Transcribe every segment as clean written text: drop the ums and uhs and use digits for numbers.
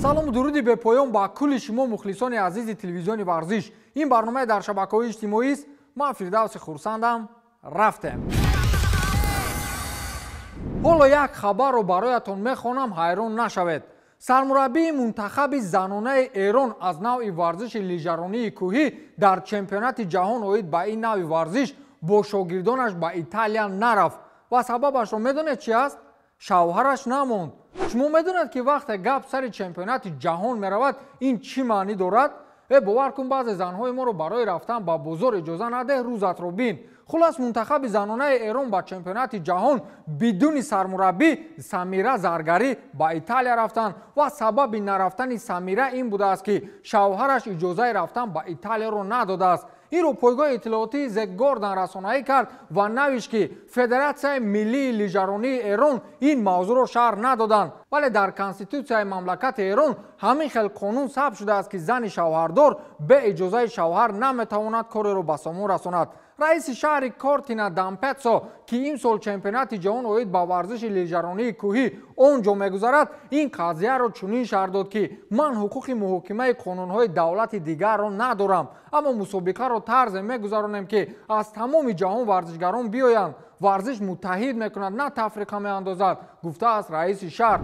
салому дуруди бепоён ба кулли шумо мухлисони азизи телевизиони варзиш. Ин барномаи дар шабакаҳои иҷтимоист. Ман Фирдавси хурсандам. Рафтем. ҳоло як хабарро бароятон мехонам, ҳайрон нашавед. сармураббии мунтахаби занонаи Эрон аз навъи варзиши лижаронии кӯҳӣ дар чемпионати ҷаҳон оид ба ин навъи варзиш бо шогирдонаш ба Италия нарафт ва сабабашро медонед чи аст? шавҳараш намонд. шумо медонед ки вақте гап сари чемпионати ҷаҳон меравад, ин чӣ маънӣ дорад? бовар кун, баъзе занҳои моро барои рафтан ба бозор иҷоза надеҳ, рӯзатро бин. хулас мунтахаби занонаи Эрон ба чемпионати ҷаҳон бидуни сармураббӣ Самира Заргарӣ ба Италия рафтанд ва сабаби нарафтани Самира ин будааст ки шавҳараш иҷозаи рафтан ба Италияро надодааст. инро пойгоҳи иттилоотии The Guardian расонаӣ кард ва навишт ки Федератсияи миллии лижаронии Эрон ин мавзӯъро шарҳ надоданд, вале дар конститутсияи мамлакати Эрон ҳамин хел қонун сабт шудааст ки зани шавҳардор бе иҷозаи шавҳар наметавонад кореро ба сомон расонад. раиси шаҳри Кортина Дампецо ки имсол чемпионати ҷаҳон оид ба варзиши лижаронии кӯҳӣ он ҷо мегузарад, ин қазияро чунин шарҳ дод ки ман ҳуқуқи муҳокимаи қонунҳои давлати дигарро надорам, аммо мусобиқаро тарзе мегузаронем ки аз тамоми ҷаҳон варзишгарон биёянд. варзиш муттаҳид мекунад, на тафриқа меандозад, гуфтааст раиси шаҳр.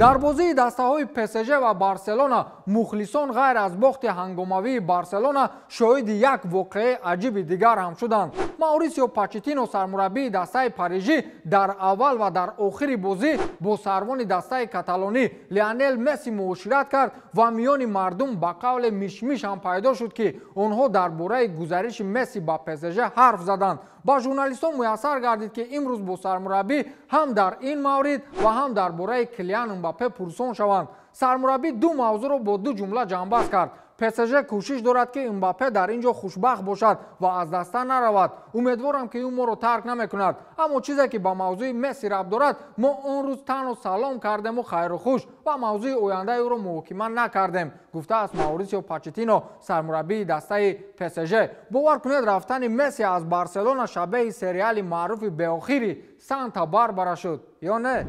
дар бозии дастаҳои ПСЖ ва Барселона мухлисон ғайр аз бохти ҳангомавии Барселона шоҳиди як воқеаи аҷиби дигар ҳам шуданд. Маурисио Почеттино сармураббии дастаи Парижӣ дар аввал ва дар охири бозӣ бо сарвони дастаи каталонӣ Лионел Месси муошират кард ва миёни мардум ба қавле мишмиш ҳам пайдо шуд ки онҳо дар бораи гузариши Месси ба ПСЖ ҳарф заданд. ба журналистон муяссар гардид ки имрӯз бо сармураббӣ ҳам дар ин маврид ва ҳам дар бораи Килиан Мбаппе пурсон шаванд. сармураббӣ ду мавзӯъро бо ду ҷумла ҷамъбаст кард. ПСЖ кӯшиш дорад ки Мбаппе дар ин ҷо хушбахт бошад ва аз даста наравад. умедворам ки ӯ моро тарк намекунад, аммо чизе ки ба мавзӯи Месси рабт дорад, мо он рӯз танҳо салом кардему хайру хуш ва мавзӯи ояндаи ӯро муҳокима накардем, гуфтааст Маурисио Почеттино сармураббии дастаи ПСЖ. бовар кунед, рафтани Месси аз Барселона шабеҳи сериали маъруфи беохири Санта Барбара шуд, ё не?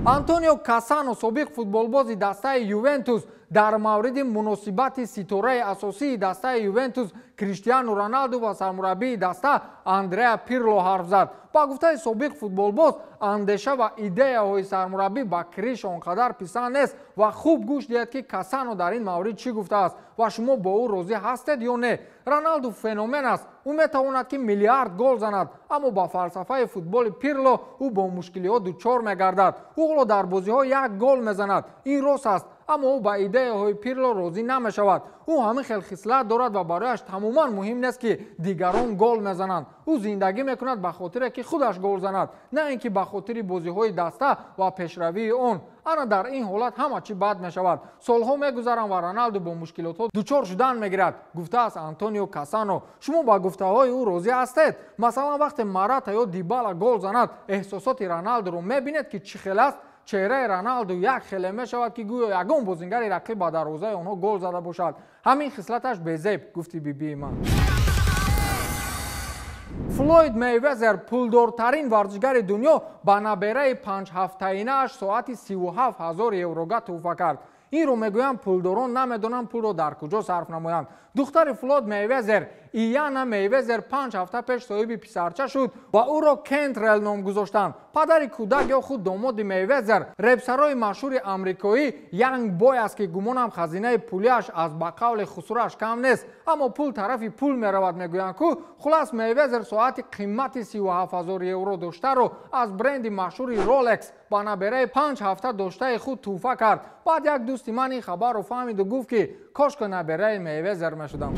Антонио Кассано собиқ футболбози дастаи Ювентус дар мавриди муносибати ситораи асосии дастаи Ювентус Криштиану Роналду ва сармураббии даста Андреа Пирло ҳарф зад. ба гуфтаи собиқ футболбоз, андеша ва идеяҳои сармураббӣ ба Криш он қадар писанд нест ва хуб гӯш диҳед ки Кассано дар ин маврид чӣ гуфтааст ва шумо бо ӯ розӣ ҳастед ё не? Роналду феномен аст, ӯ метавонад ки миллиард гол занад, аммо ба фалсафаи футболи Пирло ӯ бо мушкилиҳо дучор мегардад. ӯ ҳоло дар бозиҳо як гол мезанад, ин рост аст, аммо ӯ ба идеяҳои Пирло розӣ намешавад. ӯ ҳамин хел хислат дорад ва барояш тамоман муҳим нест ки дигарон гол мезананд. ӯ зиндагӣ мекунад ба хотире ки худаш гол занад, на ин ки ба хотири бозиҳои даста ва пешравии он. ана дар ин ҳолат ҳама чӣ бад мешавад. солҳо мегузаранд ва Роналду бо мушкилотҳо дучор шудан мегирад, гуфтааст Антонио Кассано. шумо ба гуфтаҳои ӯ розӣ ҳастед? масалан вақте Марата ё Дибала гол занад, эҳсосоти Роналдуро мебинед ки чӣ хел аст? чеҳраи Роналду як хеле мешавад ки гӯё ягон бозингари рақиб ба дарвозаи онҳо гол зада бошад. ҳамин хислаташ безеб, гуфти бибии ман. Флойд Мейвезер, пулдортарин варзишгари дунё, ба набераи 5-ҳафтаинааш соати 37,000 еврога тӯҳфа кард. инро мегӯянд пулдорон намедонанд пулро дар куҷо сарф намоянд. духтари Флойд Мейвезер, Ияна Мейвезер, 5 ҳафта пеш соҳиби писарча шуд ва ӯро Кентрел ном гузоштанд. падари кӯдак ё худ домоди Мейвезер, репсарои машҳури амрикоӣ Янг Бой аст ки гумонам хазинаи пулиаш аз ба қавли хусураш кам нест, аммо пул тарафи пул меравад мегӯянд ку. хулас Мейвезер соати қимати 37,000 евро доштаро аз бренди машҳури Rolex ба набераи 5 ҳафта доштаи худ тӯҳфа кард. баъд як дӯсти ман ин хабарро фаҳмиду гуфт ки кошко набераи Мейвезер мешудам.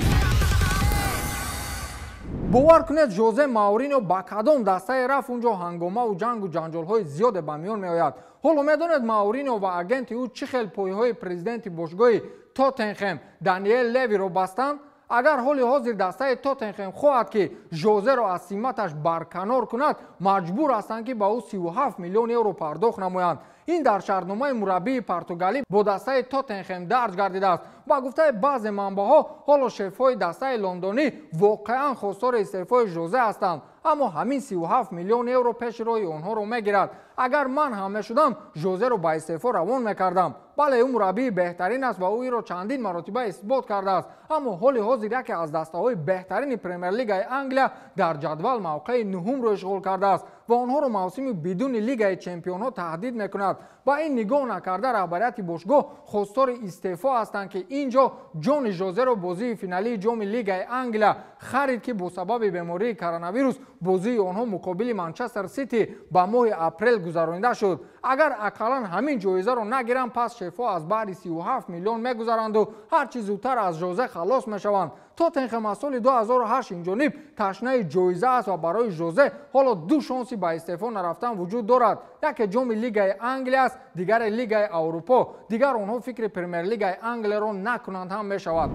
бовар кунед, Жозе Мауриньо ба кадом дастае рафт, он ҷо ҳангомаву ҷангу ҷанҷолҳои зиёде ба миён меояд. ҳоло медонед Мауриньо ва агенти ӯ чӣ хел пойҳои президенти бошгоҳи Тоттенхем Даниэл Левиро бастанд? агар ҳоли ҳозир дастаи Тоттенхем хоҳад ки Жозеро аз симаташ барканор кунад, маҷбур ҳастанд ки ба ӯ 37 миллион евро пардохт намоянд. ин дар шаҳрномаи мураббии португалӣ бо дастаи Тоттенхем дарҷ гардидааст. ба гуфтаи баъзе манбаҳо, ҳоло шефҳои дастаи лондонӣ воқеан хостори истеъфои Жозе ҳастанд, аммо ҳамин 37 миллион евро пеши роҳи онҳоро мегирад. агар ман ҳам мешудам жозеро ба истеъфо равон мекардам. бале ӯ мураббии беҳтарин аст ва ӯ иро чандин маротиба исбот кардааст, аммо ҳоли ҳозир яке аз дастаҳои беҳтарини премер-лигаи англия дар ҷадвал мавқеи нуҳумро ишғол кардааст ва онҳоро мавсими бидуни лигаи чемпионҳо таҳдид мекунад. ба ин нигоҳ накарда раҳбарияти бошгоҳ хостори истеъфо ҳастанд ки ин ҷо ҷони жозеро бозии финалии ҷоми лигаи англия харид ки бо сабаби бемории коронавирус бозии онҳо муқобили манчестер сити ба моҳи апрел гузаронида шуд. агар акаллан ҳамин ҷоизаро нагиранд, пас шефо аз баҳри 37 миллион мегузаранду ҳарчи зудтар аз жозе халос мешаванд. тоттенхем аз соли 2008 инҷониб ташнаи ҷоиза аст ва барои жозе ҳоло ду шонси ба истеъфо нарафтан вуҷуд дорад. яке ҷоми лигаи англия аст, дигаре лигаи аврупо. дигар онҳо фикри премер-лигаи англияро накунанд ҳам мешавад.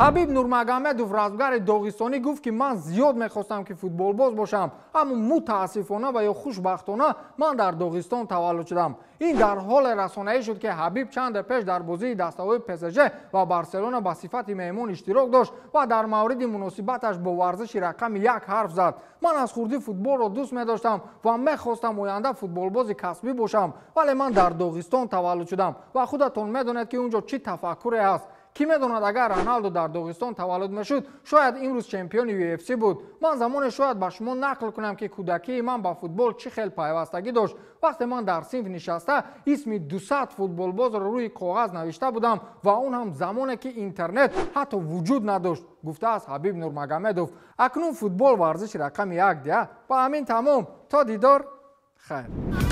ҳабиб нурмагомедов, расбгари доғистонӣ, гуфт ки ман зиёд мехостам ки футболбоз бошам, аммо мутаассифона ва ё хушбахтона ман дар доғистон таваллуд шудам. ин дар ҳоле расонаӣ шуд ки ҳабиб чанде пеш дар бозии дастаҳои псж ва барселона ба сифати меҳмон иштирок дошт ва дар мавриди муносибаташ бо варзиши рақами 1 ҳарф зад. ман аз хурдӣ футболро дӯст медоштам ва мехостам оянда футболбози касбӣ бошам, вале ман дар доғистон таваллуд шудам ва худатон медонед ки унҷо чӣ тафаккуре ҳаст. ки медонад, агар Роналдо дар доғистон таваллуд мешуд, шояд имрӯз чемпиони UFC буд. ман замоне шояд ба шумо нақл кунам ки кӯдакии ман ба футбол чӣ хел пайвастагӣ дошт. вақте ман дар синф нишаста исми 200 футболбозро рӯи коғаз навишта будам ва он ҳам замоне ки интернет ҳатто вуҷуд надошт, гуфтааст ҳабиб нурмагомедов. акнун футбол варзиши рақами 1 ба ҳамин тамом. то дидор, хайр.